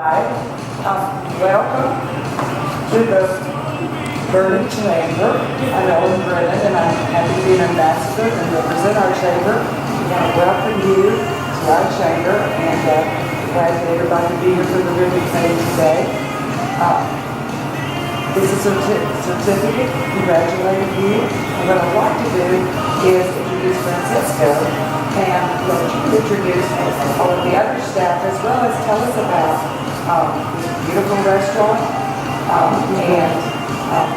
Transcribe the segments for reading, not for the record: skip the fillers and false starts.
Welcome to the Boerne Chamber. I'm Ellen Brennan, and I'm happy to be an ambassador and represent our chamber. We want to welcome you to our chamber, and glad that everybody to be here for the ribbon cutting today. This is a certificate congratulating you. And what I'd like to do is introduce Francisco and let you introduce all of the other staff, as well as tell us about this beautiful restaurant and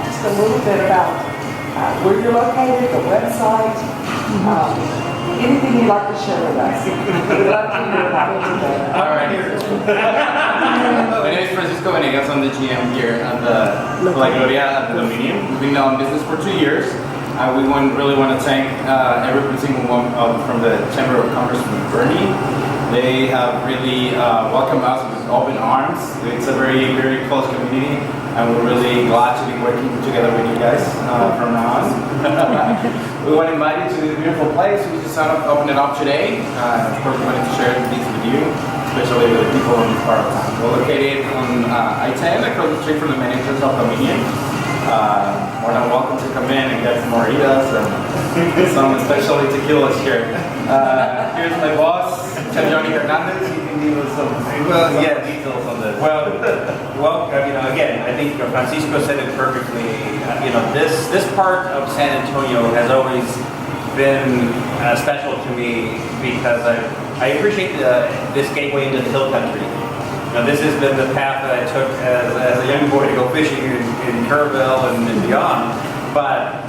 just a little bit about where you're located, the website, anything you'd like to share with us. We'd love to hear about it today. All right. My name is Francisco Venegas. I'm the GM here at the Gloria at the Dominion. We've been now in business for 2 years. We really want to thank every single one from the Chamber of Commerce from Boerne. They have really welcomed us with open arms. It's a very, very close community, and we're really glad to be working together with you guys from now on. We want to invite you to this beautiful place. We just opened it up today. Of course, we wanted to share this with you, especially with the people in this part of town. We're located on I-10, across the street from the main entrance of Dominion. More than welcome to come in and get some moritas and some especially tequilas here. Here's my boss, Chef Johnny Hernandez. He can give us some details on this. Well, again, I think Francisco said it perfectly. This part of San Antonio has always been special to me because I appreciate this gateway into the hill country. This has been the path that I took as a young boy to go fishing in Kerrville and beyond. But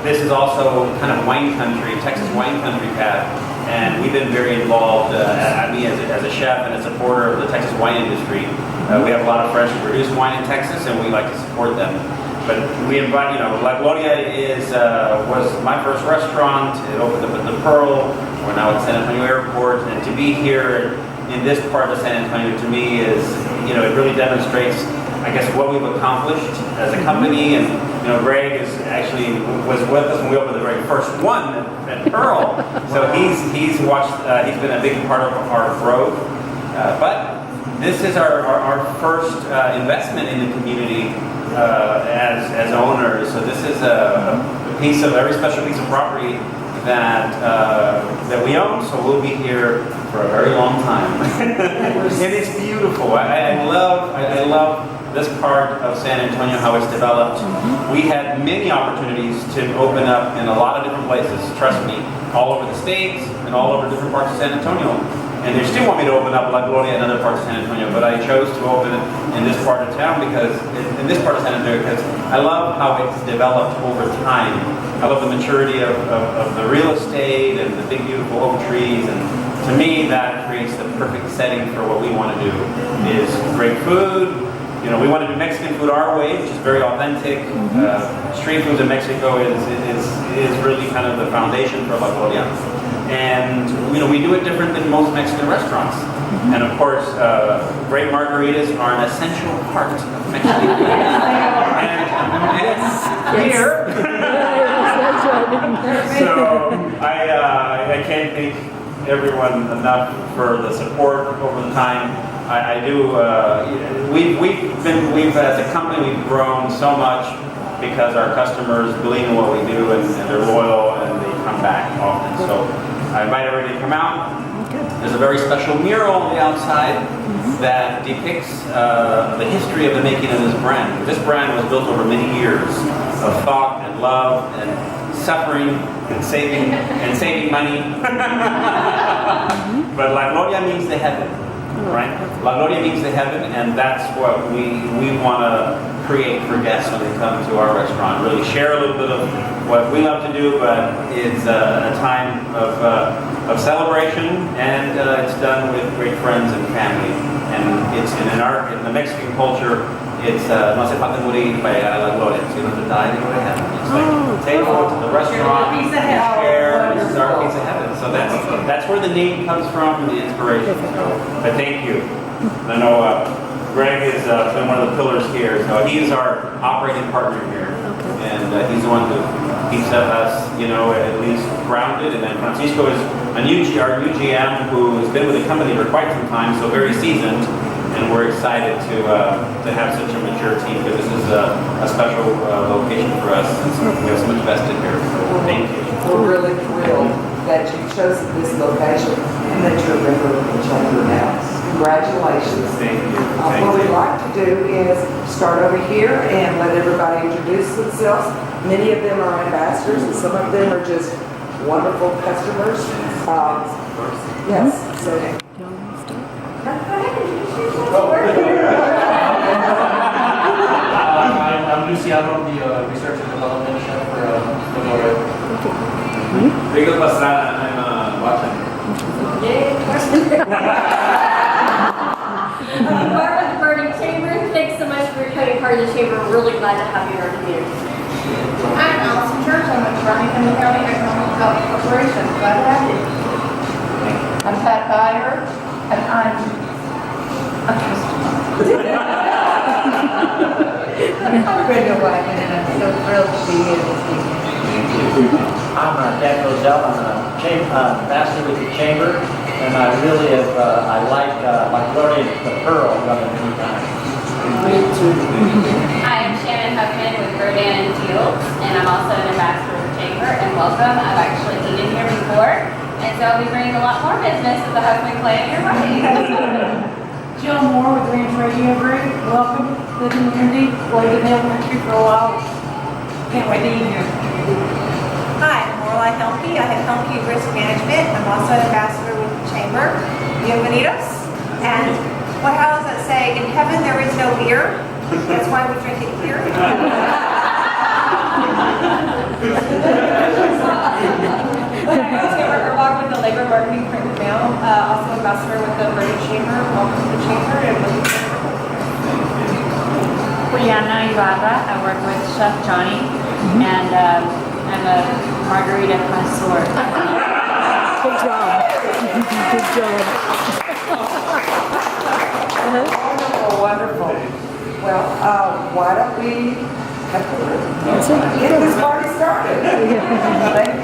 this is also kind of wine country, Texas wine country path. And we've been very involved, me as a chef and a supporter of the Texas wine industry. We have a lot of freshly produced wine in Texas, and we like to support them. But we invite, La Gloria was my first restaurant. It opened up at the Pearl. We're now at San Antonio Airport, and to be here in this part of San Antonio, to me, is, it really demonstrates, I guess, what we've accomplished as a company. And Greg was with us when we opened the very first one at Pearl. So he's been a big part of our growth. But this is our first investment in the community as owners. So this is a very special piece of property that we own, so we'll be here for a very long time. And it's beautiful. I love this part of San Antonio, how it's developed. We had many opportunities to open up in a lot of different places, trust me, all over the states and all over different parts of San Antonio. And they still want me to open up La Gloria in other parts of San Antonio, but I chose to open it in this part of town because I love how it's developed over time. I love the maturity of the real estate and the big beautiful oak trees, and to me that creates the perfect setting for what we want to do. Is great food. We want to do Mexican food our way, which is very authentic. Street food in Mexico is really kind of the foundation for La Gloria. And we do it different than most Mexican restaurants. And of course, great margaritas are an essential part of Mexican food. and it's here. So I can't thank everyone enough for the support over the time. We've as a company, we've grown so much because our customers believe in what we do, and they're loyal, and they come back often. So I invite everybody to come out. There's a very special mural on the outside that depicts the history of the making of this brand. This brand was built over many years of thought and love and suffering and saving money. But La Gloria means the heaven, right? La Gloria means the heaven, and that's what we want to create for guests when they come to our restaurant. Really share a little bit of what we love to do, but it's a time of celebration, and it's done with great friends and family. And it's in the Mexican culture, it's no hace falta morir para llegar a la gloria. So you don't have to die to go to heaven. It's like take over to the restaurant, share. This is our piece of heaven. So that's where the name comes from, the inspiration. So, but thank you. I know Greg has been one of the pillars here. So he's our operating partner here, and he's the one who keeps us, at least grounded. And then Francisco is our new GM, who has been with the company for quite some time, so very seasoned. and we're excited to have such a mature team, because this is a special location for us, and so we have so much vested here. So thank you. We're really thrilled that you've chosen this location and that you're a member of the chamber now. Congratulations. Thank you. What we'd like to do is start over here and let everybody introduce themselves. Many of them are ambassadors and some of them are just wonderful customers. Yes. So, I'm Luciano, the research and development chef for Gloria. Rico Pastrana, I'm watching. Welcome to Burning Chamber. Thanks so much for becoming part of the chamber. We're really glad to have you in our community. I'm Allison Church. I'm with Farmington County Economic Development Corporation. Glad to have you. I'm Pat Dyer, and I'm a customer. I'm Brenda Wyman, and I'm so thrilled to be here this evening. I'm Dan Roselle. I'm a ambassador with the chamber, and I really have, I like Gloria the Pearl running anytime. Hi, I'm Shannon Huffman with Rodan and Fields, and I'm also an ambassador of the chamber. And welcome. I've actually eaten here before, and so I'll be bringing a lot more business to the Huffman clan your way. Jill Moore with Ranch Radio Group. Welcome to the community. Lived in elementary for a while. Can't wait to be here. Hi, I'm Lorelai Helmke. I have Helmke Risk Management. I'm also an ambassador with the Chamber. Bienvenidos. And how does that say? In heaven there is no beer. That's why we drink it here. Taylor Erbach with the Labor Marketing Print and Mail, also ambassador with the Burning Chamber. Welcome to the chamber and looking forward to Juliana Ibarra. I work with Chef Johnny, and I'm a margarita connoisseur. Good job. Good job. wonderful, wonderful. Well, why don't we get this party started? Thank